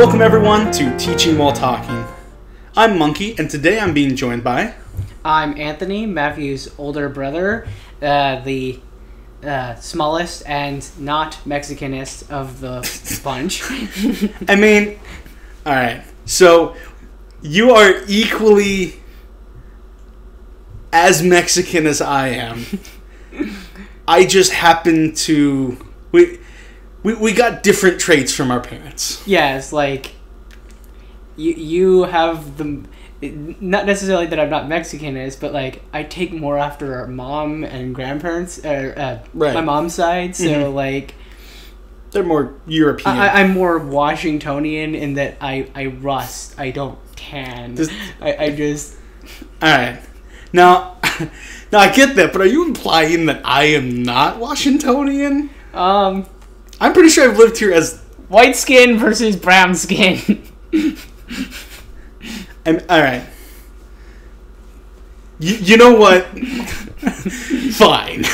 Welcome everyone to Teaching While Talking. I'm Monkey, and today I'm being joined by... I'm Anthony, Matthew's older brother, the smallest and not Mexicanist of the bunch. I mean, alright, so you are equally as Mexican as I am. I just happen to... We got different traits from our parents. Yes, like, you have the... Not necessarily that I'm not Mexicanist, but, like, I take more after our mom and grandparents, Right. my mom's side, so, like... They're more European. I'm more Washingtonian in that I rust, I don't tan. I just... Alright. Now, I get that, but are you implying that I am not Washingtonian? I'm pretty sure I've lived here as... White skin versus brown skin. Alright. You know what? Fine.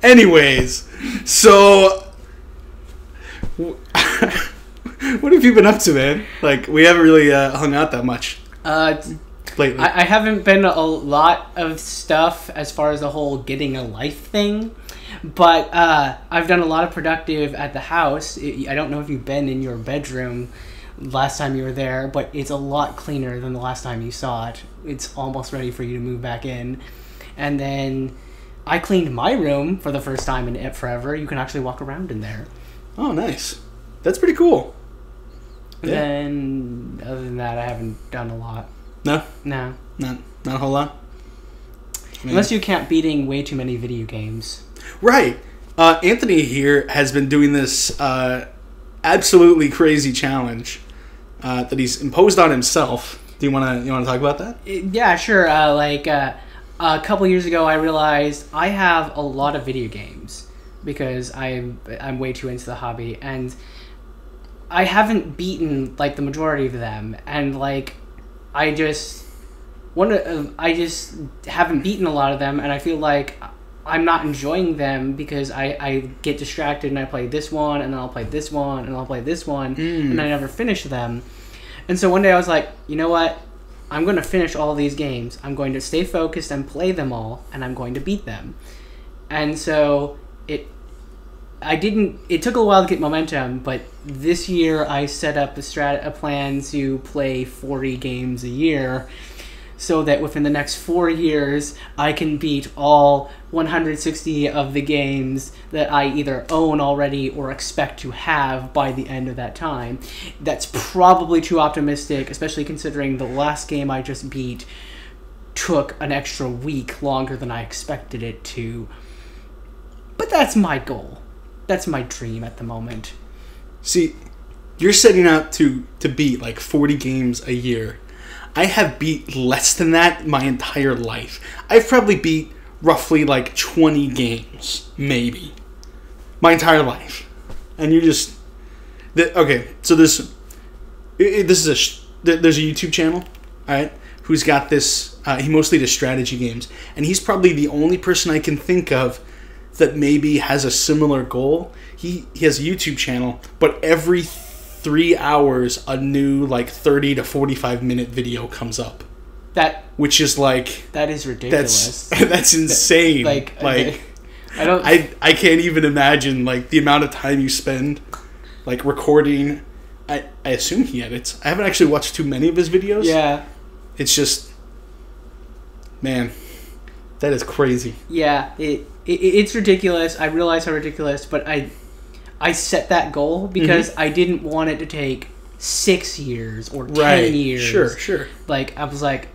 Anyways, so... what have you been up to, man? Like, we haven't really hung out that much lately. I haven't been a lot of stuff as far as the whole getting a life thing. But I've done a lot of productive at the house. I don't know if you've been in your bedroom last time you were there, but it's a lot cleaner than the last time you saw it. It's almost ready for you to move back in. And then I cleaned my room for the first time in forever. You can actually walk around in there. Oh, nice. That's pretty cool. And then, other than that, I haven't done a lot. No? No. Not a whole lot? I mean, unless you count beating way too many video games. Right. Anthony here has been doing this absolutely crazy challenge that he's imposed on himself. Do you want to talk about that? Yeah, sure. A couple years ago, I realized I have a lot of video games because I'm way too into the hobby, and I haven't beaten like the majority of them, and like I just haven't beaten a lot of them, and I feel like I'm not enjoying them because I get distracted and I play this one, and then I'll play this one, and I'll play this one, and I never finish them. And so one day I was like, you know what? I'm going to finish all these games. I'm going to stay focused and play them all, and I'm going to beat them. And so it took a while to get momentum, but this year I set up a plan to play 40 games a year, so that within the next 4 years, I can beat all 160 of the games that I either own already or expect to have by the end of that time. That's probably too optimistic, especially considering the last game I just beat took an extra week longer than I expected it to. But that's my goal. That's my dream at the moment. See, you're setting out to beat like 40 games a year. I have beat less than that my entire life. I've probably beat roughly like 20 games, maybe, my entire life. And you just... Okay, so there's a YouTube channel, alright, who's got this... he mostly does strategy games. And he's probably the only person I can think of that maybe has a similar goal. He has a YouTube channel, but every 3 hours a new like 30 to 45 minute video comes up. Which is like... That is ridiculous. That's insane. I can't even imagine like the amount of time you spend like recording. I assume he edits. I haven't actually watched too many of his videos. Yeah. It's just... Man, that is crazy. Yeah, it's ridiculous. I realize how ridiculous, but I set that goal because I didn't want it to take 6 years or 10 years. Sure. Like, I was like,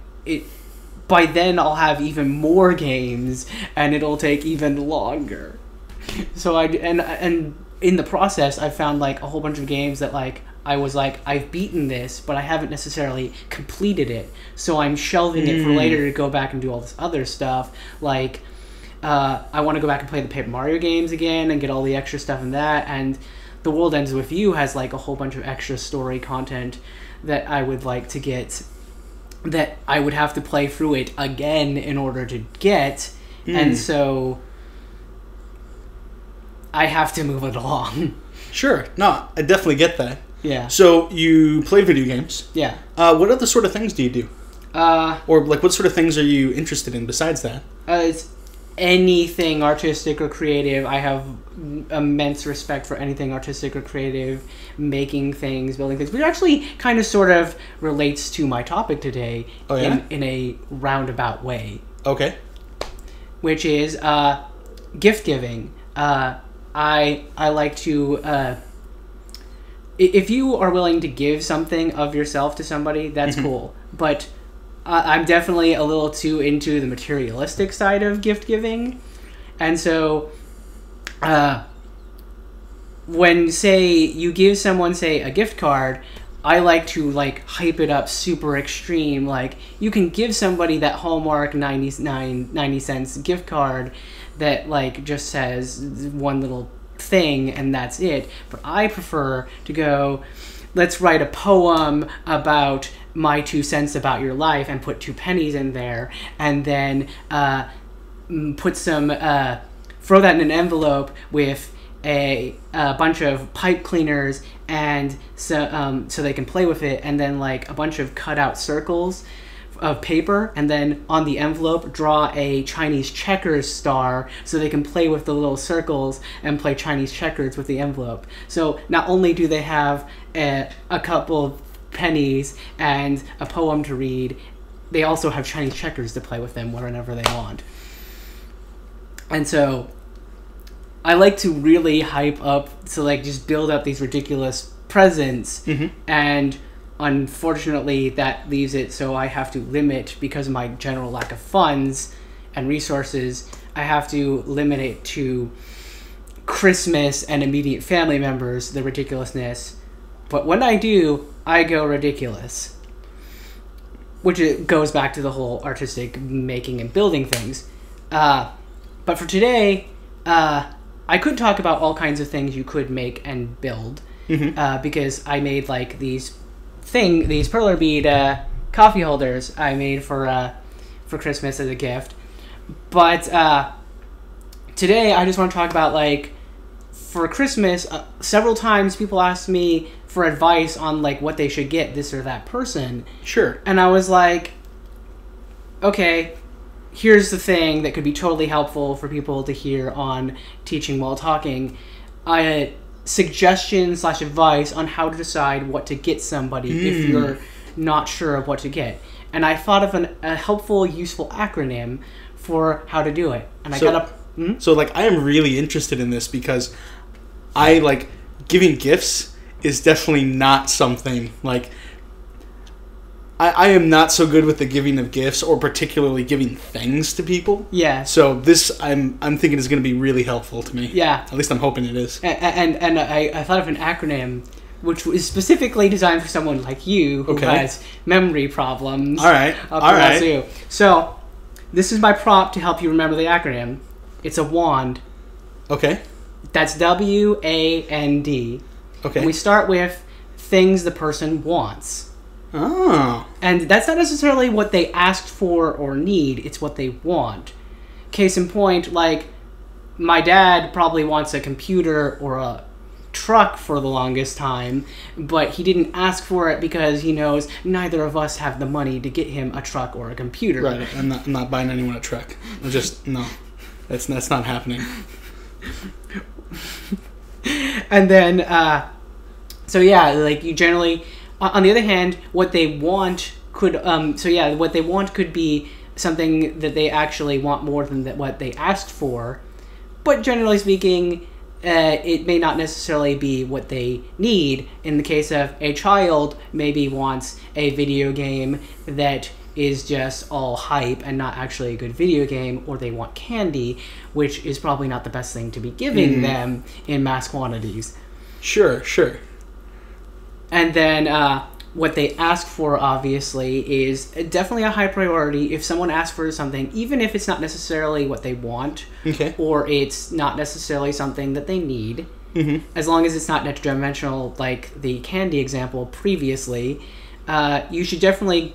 by then I'll have even more games, and it'll take even longer. So and in the process, I found like a whole bunch of games that like I was like, I've beaten this, but I haven't necessarily completed it. So I'm shelving it for later to go back and do all this other stuff. Like, I want to go back and play the Paper Mario games again and get all the extra stuff in that. And The World Ends With You has like a whole bunch of extra story content that I would like to get, that I would have to play through it again in order to get. And so I have to move it along. Sure. No, I definitely get that. Yeah. So you play video games. Yeah. What other sort of things do you do? Uh, Or like, what sort of things are you interested in besides that? it's anything artistic or creative. I have immense respect for anything artistic or creative, making things, building things, which actually kind of sort of relates to my topic today Oh, yeah? in a roundabout way, Okay. which is gift giving. I like to if you are willing to give something of yourself to somebody, that's cool. But I'm definitely a little too into the materialistic side of gift giving, and so when, say, you give someone, say, a gift card, I like to like hype it up super extreme. Like, you can give somebody that Hallmark 90 cents gift card that like just says one little thing and that's it. But I prefer to go, let's write a poem about my 2 cents about your life and put 2 pennies in there, and then put some throw that in an envelope with a bunch of pipe cleaners, and so they can play with it, and then like a bunch of cut out circles of paper, and then on the envelope draw a Chinese checkers star so they can play with the little circles and play Chinese checkers with the envelope. So not only do they have a couple pennies and a poem to read, they also have Chinese checkers to play with them whenever they want. And so I like to really hype up, to like just build up these ridiculous presents, and unfortunately that leaves it so I have to limit, because of my general lack of funds and resources, I have to limit it to Christmas and immediate family members, the ridiculousness. But when I do, I go ridiculous. Which it goes back to the whole artistic making and building things. But for today, I could talk about all kinds of things you could make and build. Because I made like these perler bead coffee holders I made for Christmas as a gift. But today I just want to talk about, like, for Christmas, several times people asked me for advice on like what they should get this or that person. Sure. And I was like, okay, here's the thing that could be totally helpful for people to hear on Teaching While Talking. Suggestions / advice on how to decide what to get somebody if you're not sure of what to get. And I thought of a helpful, useful acronym for how to do it. And So like, I am really interested in this because I like giving gifts is definitely not something like I am not so good with the giving of gifts, or particularly giving things to people. Yeah. So this I'm thinking is going to be really helpful to me. Yeah. At least I'm hoping it is. And I thought of an acronym which is specifically designed for someone like you who has memory problems. All right. All right. So this is my prompt to help you remember the acronym. It's a wand. Okay. That's WAND. Okay. And we start with things the person wants. Oh. And that's not necessarily what they asked for or need, it's what they want. Case in point, like, my dad probably wants a computer or a truck for the longest time, but he didn't ask for it because he knows neither of us have the money to get him a truck or a computer. Right. I'm not buying anyone a truck. No. That's not happening. And then, so yeah, like, you generally... On the other hand, what they want could what they want could be something that they actually want more than what they asked for. But generally speaking, it may not necessarily be what they need. In the case of a child, maybe wants a video game that is just all hype and not actually a good video game, or they want candy, which is probably not the best thing to be giving them in mass quantities. Sure. And then what they ask for, obviously, is definitely a high priority. If someone asks for something, even if it's not necessarily what they want, or it's not necessarily something that they need, as long as it's not detrimental, like the candy example previously, you should definitely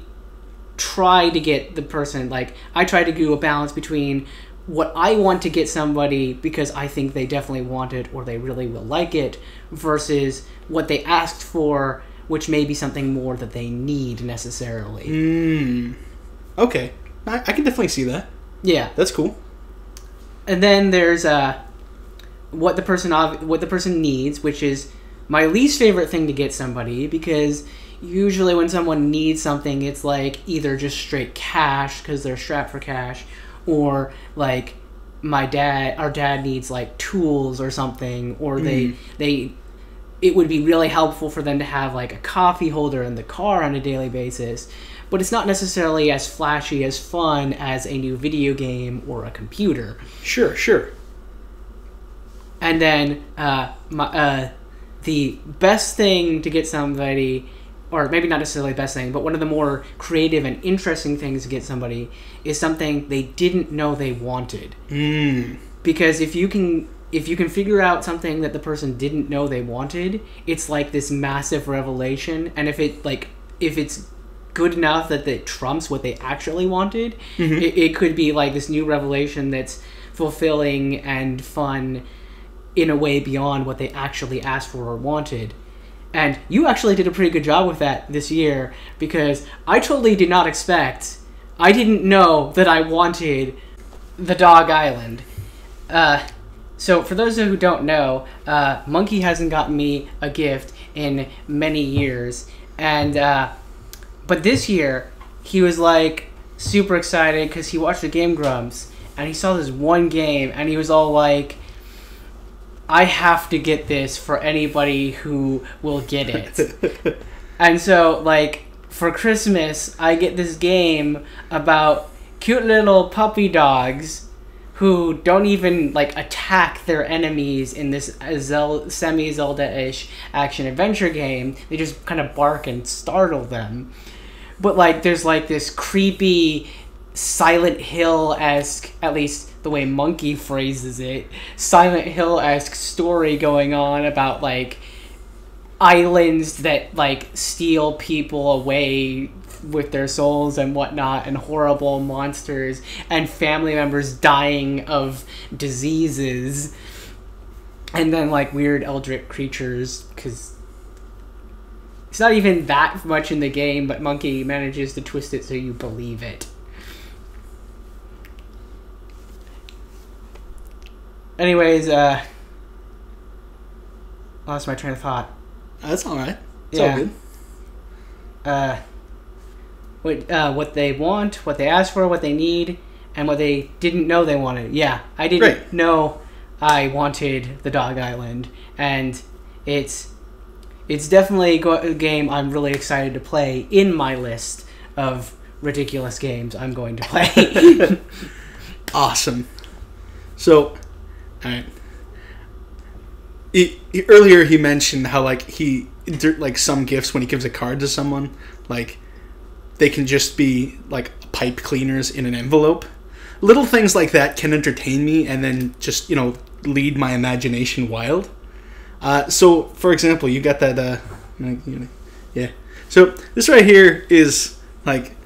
try to get the person, like, I try to do a balance between what I want to get somebody because I think they definitely want it or they really will like it, versus what they asked for, which may be something more that they need necessarily. Okay. I can definitely see that. Yeah. That's cool. And then there's what the person needs, which is my least favorite thing to get somebody, because usually when someone needs something, it's like either just straight cash because they're strapped for cash, or like our dad needs like tools or something, or it would be really helpful for them to have like a coffee holder in the car on a daily basis, but it's not necessarily as flashy, as fun as a new video game or a computer. Sure. And then the best thing to get somebody, or maybe not necessarily the best thing, but one of the more creative and interesting things to get somebody is something they didn't know they wanted. Because if you can figure out something that the person didn't know they wanted, it's like this massive revelation. And if it's good enough that it trumps what they actually wanted, it could be like this new revelation that's fulfilling and fun in a way beyond what they actually asked for or wanted. And you actually did a pretty good job with that this year, because I totally did not expect, I didn't know that I wanted the Dog Island. So for those who don't know, Monkey hasn't gotten me a gift in many years, and but this year he was like super excited because he watched the Game Grumps and he saw this one game and he was all like, I have to get this for anybody who will get it. And so, like, for Christmas, I get this game about cute little puppy dogs who don't even, like, attack their enemies in this semi-Zelda-ish action-adventure game. They just kind of bark and startle them. But, like, there's, like, this creepy Silent Hill-esque, at least the way Monkey phrases it, Silent Hill-esque story going on about, like, islands that, like, steal people away with their souls and whatnot, and horrible monsters, and family members dying of diseases, and then, like, weird eldritch creatures, because it's not even that much in the game, but Monkey manages to twist it so you believe it. Anyways, lost my train of thought. That's alright. It's all good. What they want, what they ask for, what they need, and what they didn't know they wanted. Yeah, I didn't know I wanted the Dog Island, and it's definitely a game I'm really excited to play in my list of ridiculous games I'm going to play. Awesome. So, alright. Earlier he mentioned how, like, some gifts, when he gives a card to someone, like, they can just be, like, pipe cleaners in an envelope. Little things like that can entertain me and then just, lead my imagination wild. So, for example, you got that, yeah. So, this right here is, like,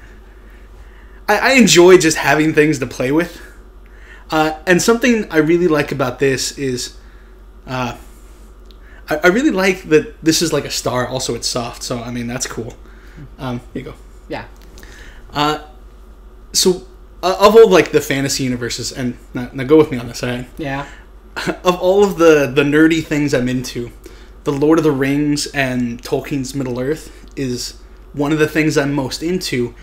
I enjoy just having things to play with. And something I really like about this is, I really like that this is like a star. Also, it's soft, so I mean that's cool. Here you go. Yeah. So, of all like the fantasy universes, and now go with me on this, alright? Yeah. Of all of the nerdy things I'm into, the Lord of the Rings and Tolkien's Middle Earth is one of the things I'm most into,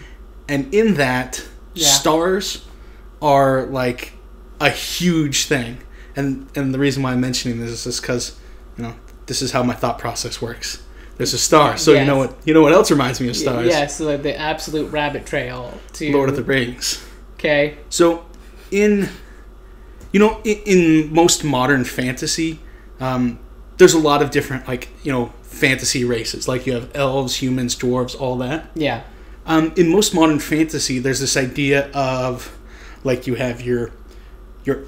and in that, stars are like a huge thing. And the reason why I'm mentioning this is because, this is how my thought process works. There's a star, so you know what else reminds me of stars? Yes, so the absolute rabbit trail to Lord of the Rings. Okay. So, in most modern fantasy, there's a lot of different, like, fantasy races. Like, you have elves, humans, dwarves, all that. Yeah. In most modern fantasy, there's this idea of, like, you have your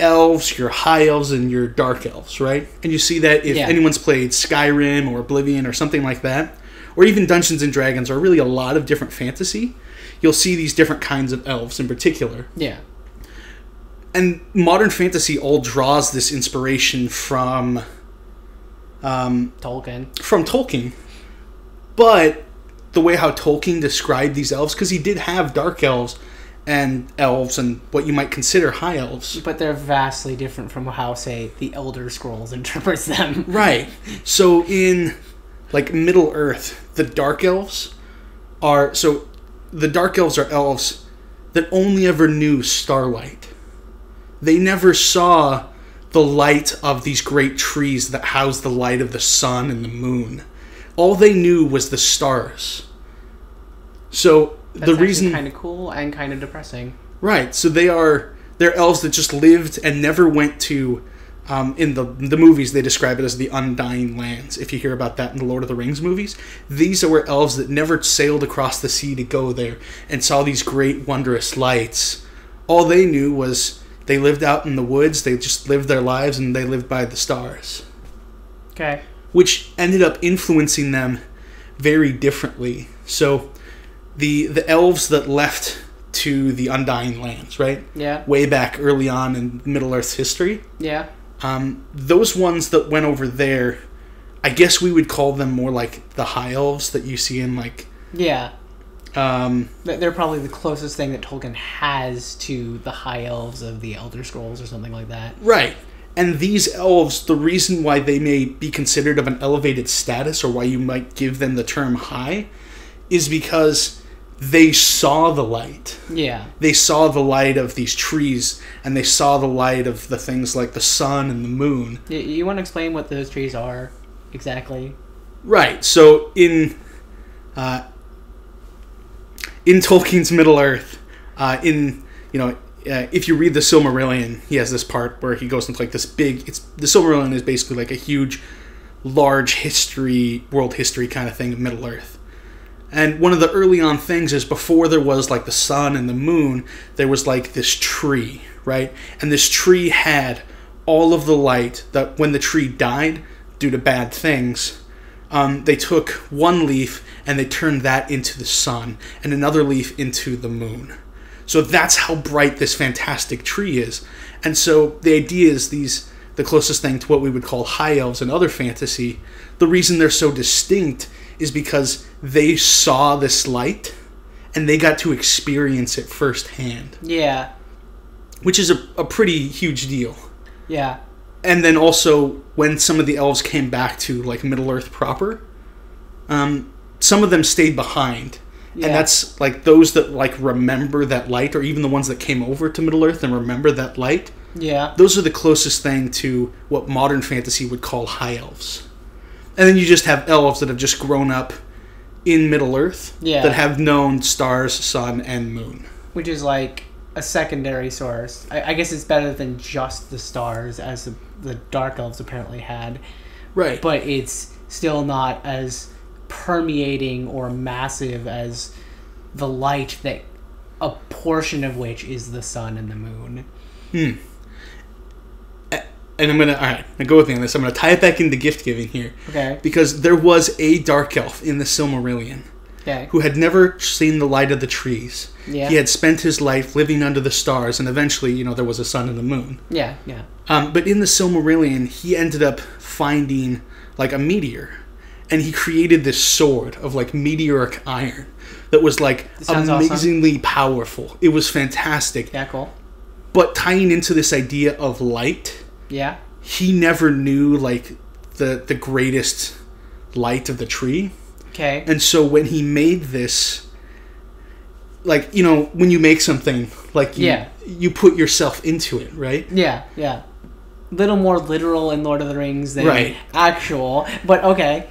elves, your high elves, and your dark elves, right? And you see that if anyone's played Skyrim or Oblivion or something like that, or even Dungeons & Dragons, or really a lot of different fantasy, you'll see these different kinds of elves in particular. Yeah. and modern fantasy all draws this inspiration from Tolkien. But the way how Tolkien described these elves, because he did have dark elves and elves and what you might consider high elves. But they're vastly different from how, say, the Elder Scrolls interprets them. Right. So in, like, Middle-earth, the dark elves are... So the dark elves are elves that only ever knew starlight. They never saw the light of these great trees that house the light of the sun and the moon. All they knew was the stars. So That's the reason kind of cool and kind of depressing. Right. So they're elves that just lived and never went to in the movies they describe it as the Undying Lands. If you hear about that in the Lord of the Rings movies, these were elves that never sailed across the sea to go there and saw these great wondrous lights. All they knew was they lived out in the woods, they just lived their lives, and they lived by the stars. Okay. Which ended up influencing them very differently. So the elves that left to the Undying Lands, right? Yeah. Way back early on in Middle-earth's history. Yeah. Those ones that went over there, I guess we would call them more like the high elves that you see in like... Yeah. They're probably the closest thing that Tolkien has to the high elves of the Elder Scrolls or something like that. Right. And these elves, the reason why they may be considered of an elevated status or why you might give them the term high is because they saw the light. Yeah. They saw the light of these trees and they saw the light of the things like the sun and the moon. You want to explain what those trees are exactly? Right. So in Tolkien's Middle-earth, if you read the Silmarillion, he has this part where he goes into like this big... the Silmarillion is basically like a huge, large world history kind of thing of Middle-earth. And one of the early on things is before there was like the sun and the moon, there was like this tree, right? And this tree had all of the light that when the tree died due to bad things... they took one leaf and they turned that into the sun and another leaf into the moon. So that's how bright this fantastic tree is. And so the idea is the closest thing to what we would call high elves in other fantasy, the reason they're so distinct is because they saw this light and they got to experience it firsthand. Yeah. Which is a pretty huge deal. Yeah. And then also, when some of the elves came back to, like, Middle-earth proper, some of them stayed behind. Yeah. And that's, like, those that, like, remember that light, or even the ones that came over to Middle-earth and remember that light. Yeah. Those are the closest thing to what modern fantasy would call high elves. And then you just have elves that have just grown up in Middle-earth, that have known stars, sun, and moon. Which is, like... a secondary source. I guess it's better than just the stars, as the Dark Elves apparently had. Right. But it's still not as permeating or massive as the light that a portion of which is the sun and the moon. And I'm gonna go with me on this. I'm gonna tie it back into gift giving here. Okay. Because there was a dark elf in the Silmarillion. Okay. Who had never seen the light of the trees. Yeah. He had spent his life living under the stars, and eventually, there was a sun and the moon. Yeah, yeah. But in the Silmarillion, he ended up finding, like, a meteor. And he created this sword of, like, meteoric iron that was, like, amazingly powerful. It was fantastic. Yeah, cool. But tying into this idea of light... Yeah. He never knew, like, the greatest light of the tree. Okay. And so when he made this, like, when you make something, like, you put yourself into it, right? Yeah, yeah. Little more literal in Lord of the Rings than actual, but okay.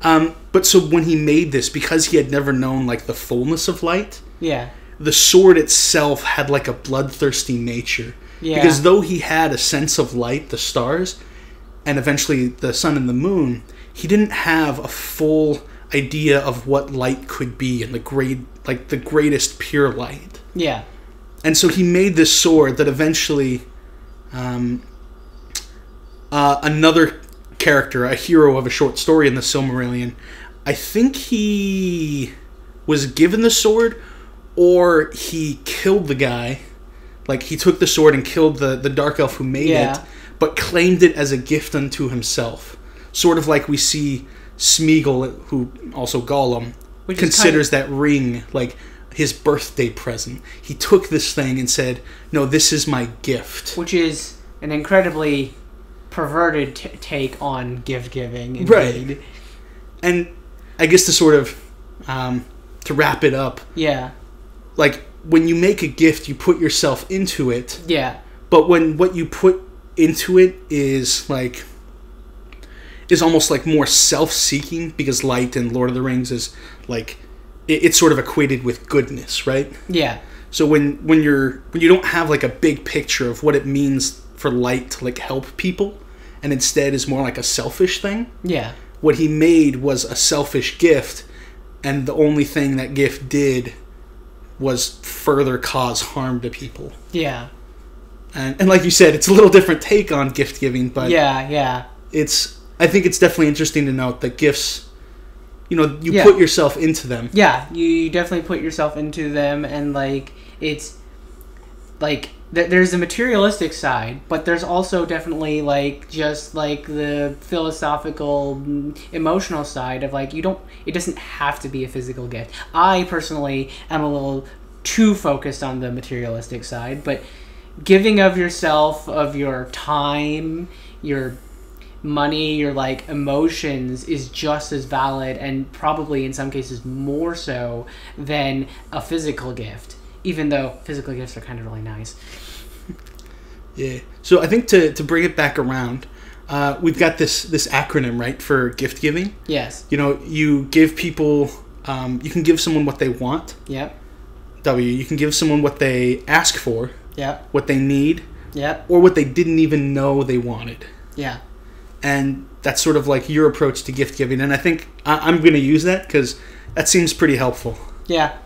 But so when he made this, because he had never known, like, the fullness of light, the sword itself had, like, a bloodthirsty nature. Yeah. Because though he had a sense of light, the stars, and eventually the sun and the moon, he didn't have a full idea of what light could be and the greatest pure light. Yeah. And so he made this sword that eventually another character, a hero of a short story in the Silmarillion, I think he was given the sword or he killed the guy, Like, he took the sword and killed the dark elf who made it, but claimed it as a gift unto himself. Sort of like we see Smeagol, who also Gollum, considers that ring like his birthday present. He took this thing and said, no, this is my gift. Which is an incredibly perverted take on gift giving. Indeed. Right. And I guess to sort of, to wrap it up. Yeah. Like, when you make a gift, you put yourself into it. Yeah. But when what you put into it is like, is almost like more self-seeking, because light in Lord of the Rings is like, it's sort of equated with goodness, right? Yeah. So when you don't have like a big picture of what it means for light to like help people, and instead is more like a selfish thing. Yeah. What he made was a selfish gift, and the only thing that gift did was further cause harm to people. Yeah. And like you said, it's a little different take on gift giving, but yeah. I think it's definitely interesting to note that gifts, you put yourself into them. Yeah, you definitely put yourself into them, and like it's like there's a materialistic side, but there's also definitely like just like the philosophical, emotional side of like it doesn't have to be a physical gift. I personally am a little too focused on the materialistic side, but giving of yourself, of your time, your money, your like emotions is just as valid, and probably in some cases more so than a physical gift, even though physical gifts are kind of really nice. Yeah. So I think to bring it back around, we've got this acronym, right, for gift giving. Yes. You give people, you can give someone what they want. Yep. W. You can give someone what they ask for. Yep. What they need. Yep. Or what they didn't even know they wanted. Yeah. And that's sort of like your approach to gift giving, and I think I'm going to use that because that seems pretty helpful. Yeah.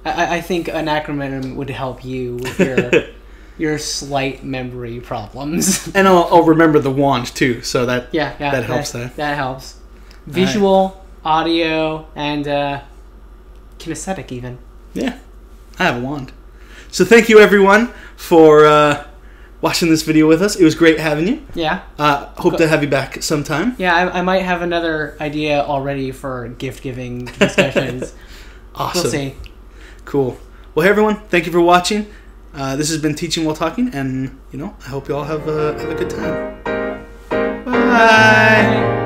I think an acronym would help you with your slight memory problems. And I'll remember the wand too, so that that helps. That helps. Visual, audio, and kinesthetic even. Yeah, I have a wand. So thank you everyone for watching this video with us. It was great having you. Yeah. Hope to have you back sometime. Yeah, I might have another idea already for gift-giving discussions. Awesome. We'll see. Cool. Well, hey everyone, thank you for watching. This has been Teaching While Talking, and I hope you all have a good time. Bye.